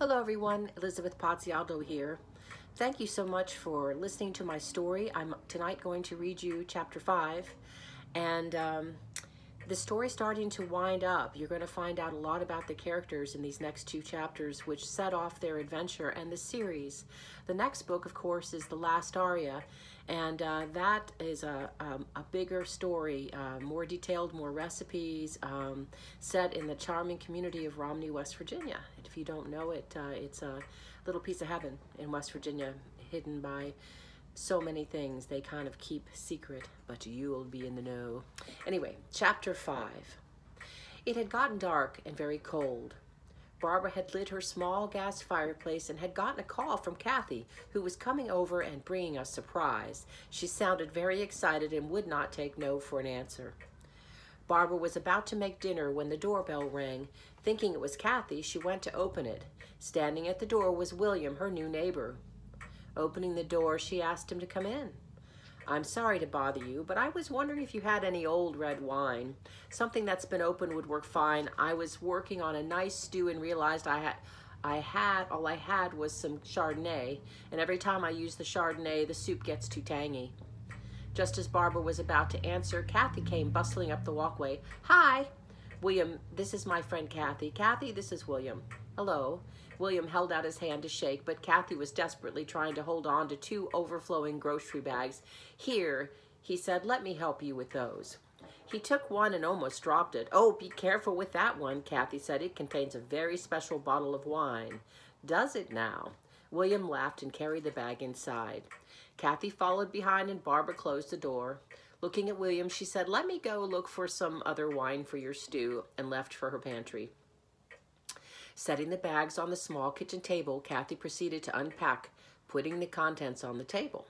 Hello everyone, Elizabeth Pozzialdo here. Thank you so much for listening to my story. I'm tonight going to read you chapter 5, and the story's starting to wind up. You're going to find out a lot about the characters in these next two chapters, which set off their adventure and the series. The next book, of course, is The Last Aria, and that is a bigger story, more detailed, more recipes, set in the charming community of Romney, West Virginia. And if you don't know it, it's a little piece of heaven in West Virginia, hidden by so many things they kind of keep secret, but you'll be in the know. Anyway, chapter 5. It had gotten dark and very cold. Barbara had lit her small gas fireplace and had gotten a call from Cathy, who was coming over and bringing a surprise. She sounded very excited and would not take no for an answer. Barbara was about to make dinner when the doorbell rang. Thinking it was Cathy, she went to open it. Standing at the door was William, her new neighbor. Opening the door, she asked him to come in. "I'm sorry to bother you, but I was wondering if you had any old red wine. Something that's been opened would work fine. I was working on a nice stew and realized all I had was some Chardonnay, and every time I use the Chardonnay, the soup gets too tangy." Just as Barbara was about to answer, Cathy came bustling up the walkway. "Hi, William, this is my friend Cathy. Cathy, this is William." "Hello." William held out his hand to shake, but Cathy was desperately trying to hold on to two overflowing grocery bags. "Here," he said, "let me help you with those." He took one and almost dropped it. "Oh, be careful with that one," Cathy said. "It contains a very special bottle of wine." "Does it now?" William laughed and carried the bag inside. Cathy followed behind and Barbara closed the door. Looking at William, she said, "Let me go look for some other wine for your stew," and left for her pantry. Setting the bags on the small kitchen table, Cathy proceeded to unpack, putting the contents on the table.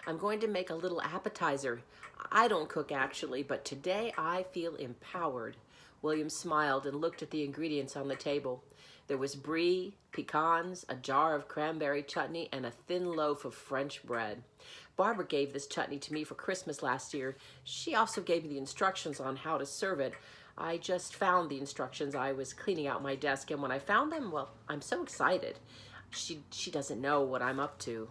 "I'm going to make a little appetizer. I don't cook actually, but today I feel empowered." William smiled and looked at the ingredients on the table. There was brie, pecans, a jar of cranberry chutney, and a thin loaf of French bread. "Barbara gave this chutney to me for Christmas last year. She also gave me the instructions on how to serve it. I just found the instructions. I was cleaning out my desk, and when I found them, well, I'm so excited. She doesn't know what I'm up to."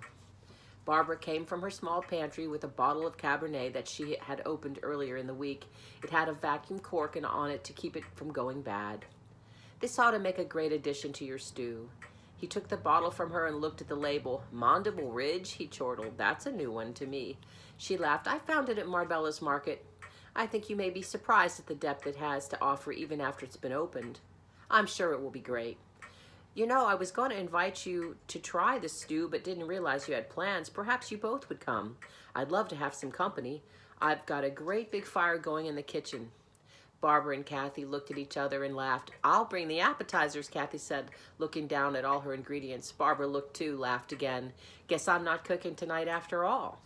Barbara came from her small pantry with a bottle of Cabernet that she had opened earlier in the week. It had a vacuum cork on it to keep it from going bad. "This ought to make a great addition to your stew." He took the bottle from her and looked at the label. "Mandible Ridge," he chortled. "That's a new one to me." She laughed. "I found it at Marbella's Market. I think you may be surprised at the depth it has to offer even after it's been opened. I'm sure it will be great. You know, I was going to invite you to try the stew, but didn't realize you had plans. Perhaps you both would come. I'd love to have some company. I've got a great big fire going in the kitchen." Barbara and Cathy looked at each other and laughed. "I'll bring the appetizers," Cathy said, looking down at all her ingredients. Barbara looked too, laughed again. "Guess I'm not cooking tonight after all."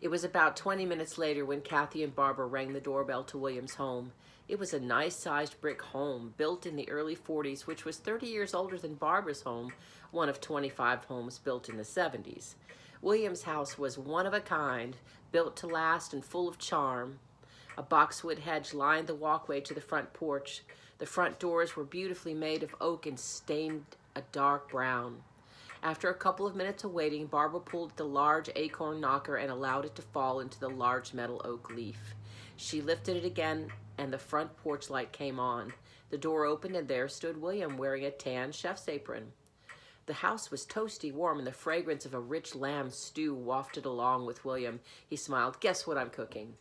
It was about 20 minutes later when Cathy and Barbara rang the doorbell to William's home. It was a nice-sized brick home built in the early 40s, which was 30 years older than Barbara's home, one of 25 homes built in the 70s. William's house was one of a kind, built to last and full of charm. A boxwood hedge lined the walkway to the front porch. The front doors were beautifully made of oak and stained a dark brown. After a couple of minutes of waiting, Barbara pulled the large acorn knocker and allowed it to fall into the large metal oak leaf. She lifted it again, and the front porch light came on. The door opened, and there stood William, wearing a tan chef's apron. The house was toasty warm, and the fragrance of a rich lamb stew wafted along with William. He smiled. "Guess what I'm cooking?"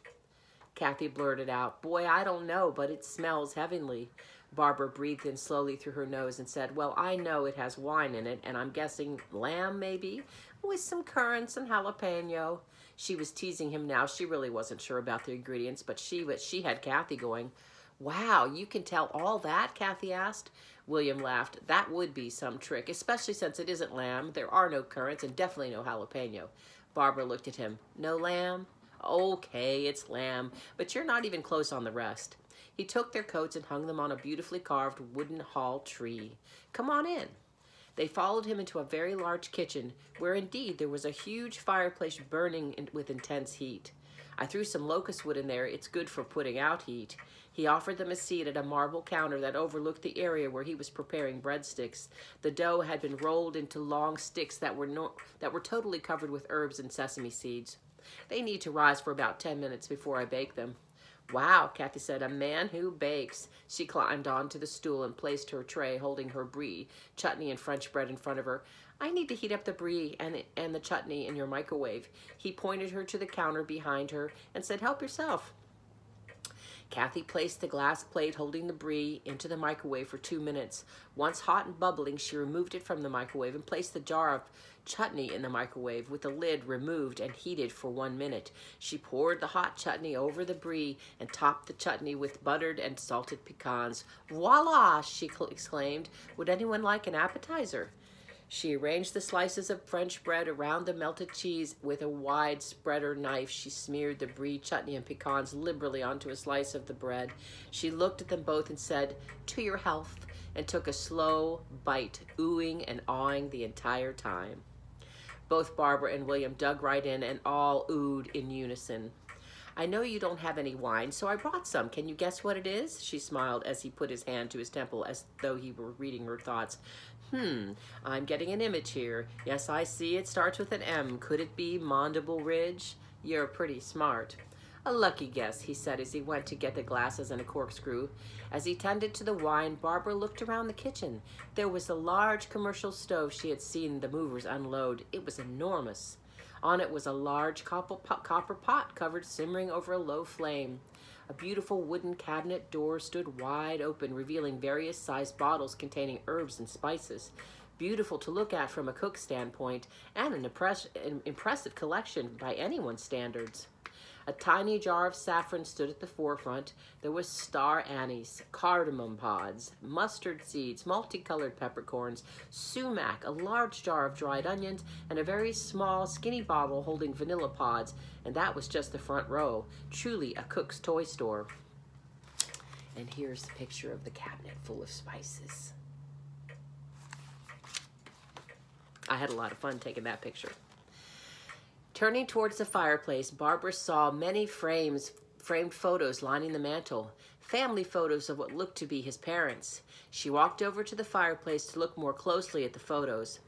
Cathy blurted out, "Boy, I don't know, but it smells heavenly." Barbara breathed in slowly through her nose and said, "Well, I know it has wine in it, and I'm guessing lamb, maybe, with some currants and jalapeno." She was teasing him now. She really wasn't sure about the ingredients, but she had Cathy going. "Wow, you can tell all that?" Cathy asked. William laughed. "That would be some trick, especially since it isn't lamb. There are no currants and definitely no jalapeno." Barbara looked at him. "No lamb? Okay, it's lamb, but you're not even close on the rest." He took their coats and hung them on a beautifully carved wooden hall tree. "Come on in." They followed him into a very large kitchen, where indeed there was a huge fireplace burning with intense heat. I threw some locust wood in there. It's good for putting out heat. He offered them a seat at a marble counter that overlooked the area where he was preparing breadsticks. The dough had been rolled into long sticks that were totally covered with herbs and sesame seeds. They need to rise for about 10 minutes before I bake them. Wow, Cathy said, a man who bakes. She climbed onto the stool and placed her tray holding her brie, chutney, and French bread in front of her. I need to heat up the brie and the chutney in your microwave. He pointed her to the counter behind her and said, help yourself. Cathy placed the glass plate holding the brie into the microwave for 2 minutes. Once hot and bubbling, she removed it from the microwave and placed the jar of chutney in the microwave with the lid removed and heated for 1 minute. She poured the hot chutney over the brie and topped the chutney with buttered and salted pecans. Voila, she exclaimed. Would anyone like an appetizer? She arranged the slices of French bread around the melted cheese with a wide spreader knife. She smeared the brie, chutney, and pecans liberally onto a slice of the bread. She looked at them both and said, to your health, and took a slow bite, oohing and awing the entire time. Both Barbara and William dug right in and all oohed in unison. I know you don't have any wine, so I brought some. Can you guess what it is? She smiled as he put his hand to his temple as though he were reading her thoughts. I'm getting an image here. Yes, I see it starts with an M. Could it be Mandible Ridge? You're pretty smart. A lucky guess, he said as he went to get the glasses and a corkscrew. As he tended to the wine, Barbara looked around the kitchen. There was a large commercial stove she had seen the movers unload. It was enormous. On it was a large copper pot covered simmering over a low flame. A beautiful wooden cabinet door stood wide open, revealing various sized bottles containing herbs and spices. Beautiful to look at from a cook's standpoint, and an impressive collection by anyone's standards. A tiny jar of saffron stood at the forefront. There was star anise, cardamom pods, mustard seeds, multicolored peppercorns, sumac, a large jar of dried onions, and a very small, skinny bottle holding vanilla pods. And that was just the front row. Truly a cook's toy store. And here's the picture of the cabinet full of spices. I had a lot of fun taking that picture. Turning towards the fireplace, Barbara saw many framed photos lining the mantel, family photos of what looked to be his parents. She walked over to the fireplace to look more closely at the photos.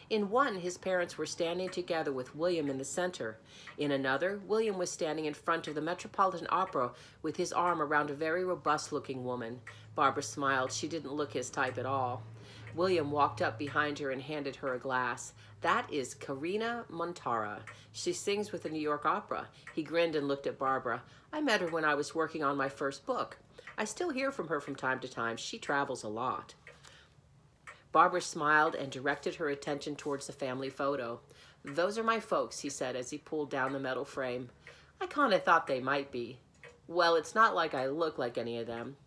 In one, his parents were standing together with William in the center. In another, William was standing in front of the Metropolitan Opera with his arm around a very robust-looking woman. Barbara smiled. She didn't look his type at all. William walked up behind her and handed her a glass. That is Karina Montara. She sings with the New York Opera. He grinned and looked at Barbara. I met her when I was working on my first book. I still hear from her from time to time. She travels a lot. Barbara smiled and directed her attention towards the family photo. Those are my folks, he said as he pulled down the metal frame. I kind of thought they might be. Well, it's not like I look like any of them.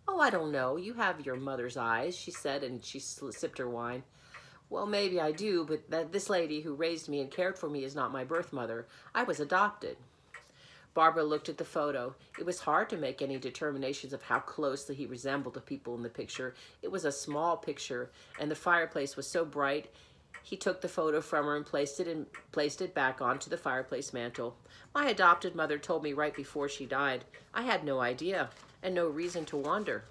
Oh, I don't know. You have your mother's eyes, she said, and she sipped her wine. Well, maybe I do, but this lady who raised me and cared for me is not my birth mother. I was adopted. Barbara looked at the photo. It was hard to make any determinations of how closely he resembled the people in the picture. It was a small picture, and the fireplace was so bright. He took the photo from her and placed it back onto the fireplace mantel. My adopted mother told me right before she died. I had no idea and no reason to wonder.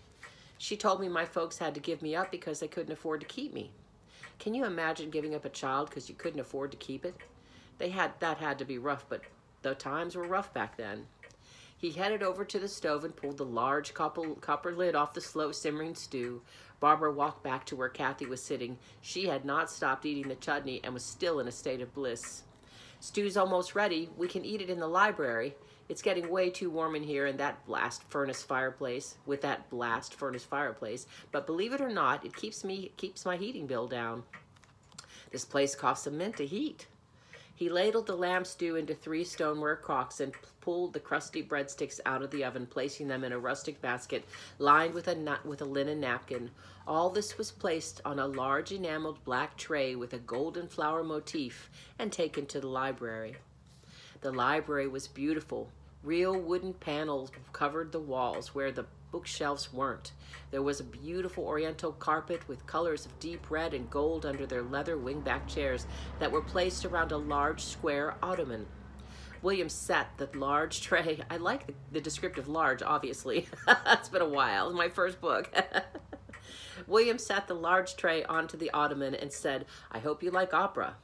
She told me my folks had to give me up because they couldn't afford to keep me. Can you imagine giving up a child because you couldn't afford to keep it? That had to be rough, but the times were rough back then. He headed over to the stove and pulled the large copper lid off the slow simmering stew. Barbara walked back to where Cathy was sitting. She had not stopped eating the chutney and was still in a state of bliss. Stew's almost ready. We can eat it in the library. It's getting way too warm in here with that blast furnace fireplace. But believe it or not, it keeps my heating bill down. This place costs a mint to heat. He ladled the lamb stew into 3 stoneware crocks and pulled the crusty breadsticks out of the oven, placing them in a rustic basket lined with a linen napkin. All this was placed on a large enameled black tray with a golden flower motif and taken to the library. The library was beautiful. Real wooden panels covered the walls where the bookshelves weren't. There was a beautiful oriental carpet with colors of deep red and gold under their leather wingback chairs that were placed around a large square ottoman. William set the large tray. I like the descriptive large, obviously. It's been a while. It's my first book. William sat the large tray onto the ottoman and said, "I hope you like opera."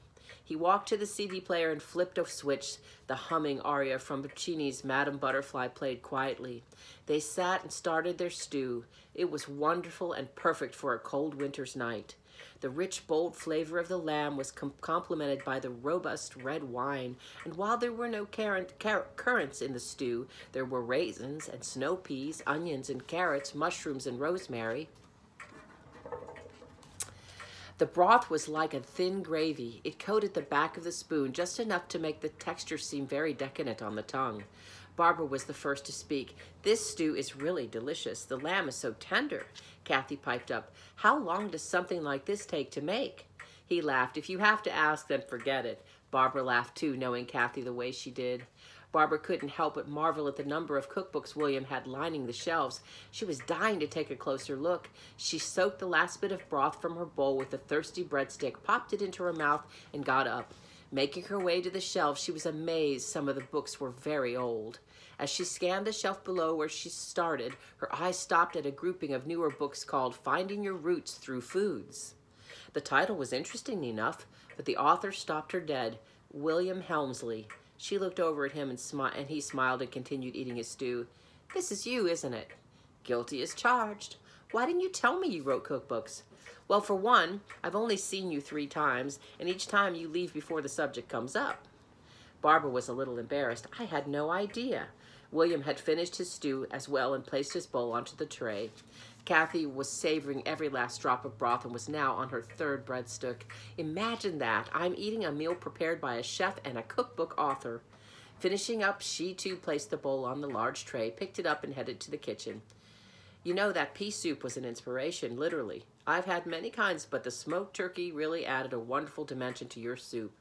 He walked to the CD player and flipped a switch. The humming aria from Puccini's Madame Butterfly played quietly. They sat and started their stew. It was wonderful and perfect for a cold winter's night. The rich, bold flavor of the lamb was complemented by the robust red wine, and while there were no currants in the stew, there were raisins and snow peas, onions and carrots, mushrooms and rosemary. The broth was like a thin gravy. It coated the back of the spoon just enough to make the texture seem very decadent on the tongue. Barbara was the first to speak. "This stew is really delicious. The lamb is so tender," Cathy piped up. "How long does something like this take to make?" He laughed. "If you have to ask, then forget it." Barbara laughed too, knowing Cathy the way she did. Barbara couldn't help but marvel at the number of cookbooks William had lining the shelves. She was dying to take a closer look. She soaked the last bit of broth from her bowl with a thirsty breadstick, popped it into her mouth, and got up. Making her way to the shelves, she was amazed some of the books were very old. As she scanned the shelf below where she started, her eyes stopped at a grouping of newer books called Finding Your Roots Through Foods. The title was interesting enough, but the author stopped her dead. William Helmsley. She looked over at him and he smiled and continued eating his stew. "This is you, isn't it?" "Guilty as charged." "Why didn't you tell me you wrote cookbooks?" "Well, for one, I've only seen you 3 times, and each time you leave before the subject comes up." Barbara was a little embarrassed. "I had no idea." William had finished his stew as well and placed his bowl onto the tray. Cathy was savoring every last drop of broth and was now on her 3rd breadstick. "Imagine that. I'm eating a meal prepared by a chef and a cookbook author." Finishing up, she too placed the bowl on the large tray, picked it up, and headed to the kitchen. "You know, that pea soup was an inspiration, literally. I've had many kinds, but the smoked turkey really added a wonderful dimension to your soup."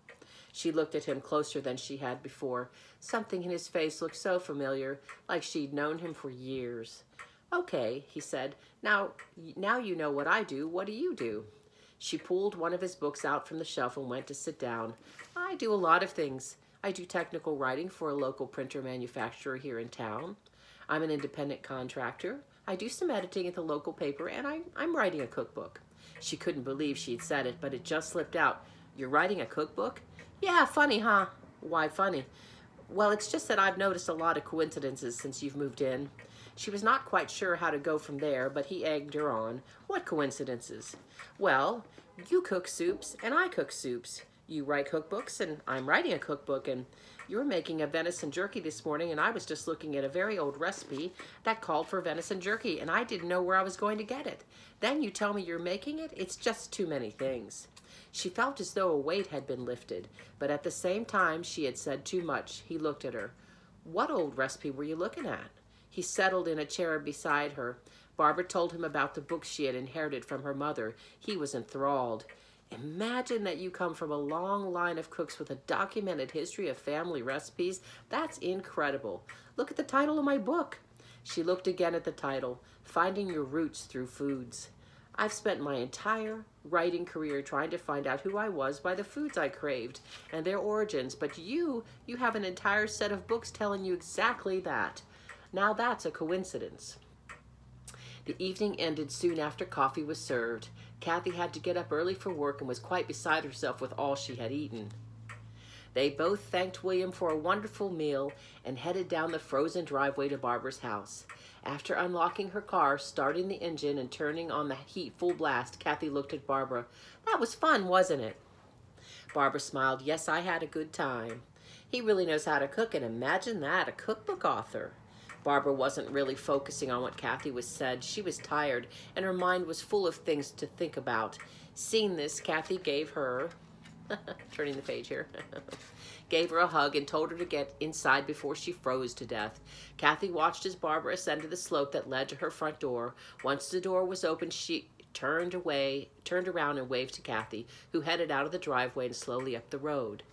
She looked at him closer than she had before. Something in his face looked so familiar, like she'd known him for years. "Okay," he said. Now you know what I do. What do you do?" She pulled one of his books out from the shelf and went to sit down. "I do a lot of things. I do technical writing for a local printer manufacturer here in town. I'm an independent contractor. I do some editing at the local paper, and I'm writing a cookbook." She couldn't believe she'd said it, but it just slipped out. "You're writing a cookbook?" "Yeah, funny, huh?" "Why funny?" "Well, it's just that I've noticed a lot of coincidences since you've moved in." She was not quite sure how to go from there, but he egged her on. "What coincidences?" "Well, you cook soups and I cook soups. You write cookbooks and I'm writing a cookbook, and you were making a venison jerky this morning, and I was just looking at a very old recipe that called for venison jerky, and I didn't know where I was going to get it. Then you tell me you're making it. It's just too many things." She felt as though a weight had been lifted, but at the same time she had said too much. He looked at her. "What old recipe were you looking at?" He settled in a chair beside her. Barbara told him about the books she had inherited from her mother. He was enthralled. "Imagine that you come from a long line of cooks with a documented history of family recipes. That's incredible. Look at the title of my book." She looked again at the title, Finding Your Roots Through Foods. "I've spent my entire writing career trying to find out who I was by the foods I craved and their origins, but you have an entire set of books telling you exactly that. Now that's a coincidence." The evening ended soon after coffee was served. Cathy had to get up early for work and was quite beside herself with all she had eaten. They both thanked William for a wonderful meal and headed down the frozen driveway to Barbara's house. After unlocking her car, starting the engine, and turning on the heat full blast, Cathy looked at Barbara. "That was fun, wasn't it?" Barbara smiled. "Yes, I had a good time. He really knows how to cook, and imagine that, a cookbook author." Barbara wasn't really focusing on what Cathy was said. She was tired, and her mind was full of things to think about. Seeing this, Cathy gave her, turning the page here, gave her a hug and told her to get inside before she froze to death. Cathy watched as Barbara ascended the slope that led to her front door. Once the door was open, she turned around and waved to Cathy, who headed out of the driveway and slowly up the road.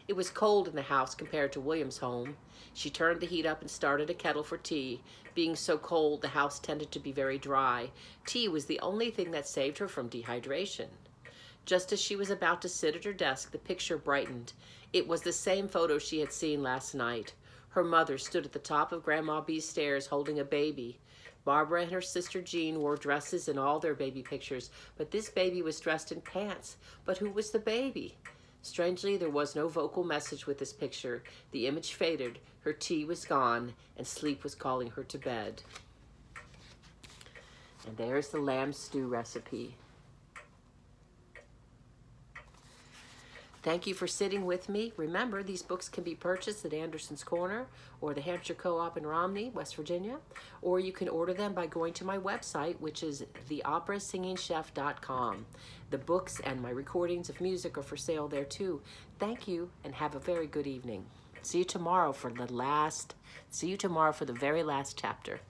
It was cold in the house compared to William's home. She turned the heat up and started a kettle for tea. Being so cold, the house tended to be very dry. Tea was the only thing that saved her from dehydration. Just as she was about to sit at her desk, the picture brightened. It was the same photo she had seen last night. Her mother stood at the top of Grandma B's stairs holding a baby. Barbara and her sister Jean wore dresses in all their baby pictures, but this baby was dressed in pants. But who was the baby? Strangely, there was no vocal message with this picture. The image faded, her tea was gone, and sleep was calling her to bed. And there's the lamb stew recipe. Thank you for sitting with me. Remember, these books can be purchased at Anderson's Corner or the Hampshire Co-op in Romney, West Virginia, or you can order them by going to my website, which is theoperasinginchef.com. The books and my recordings of music are for sale there too. Thank you and have a very good evening. See you tomorrow for the very last chapter.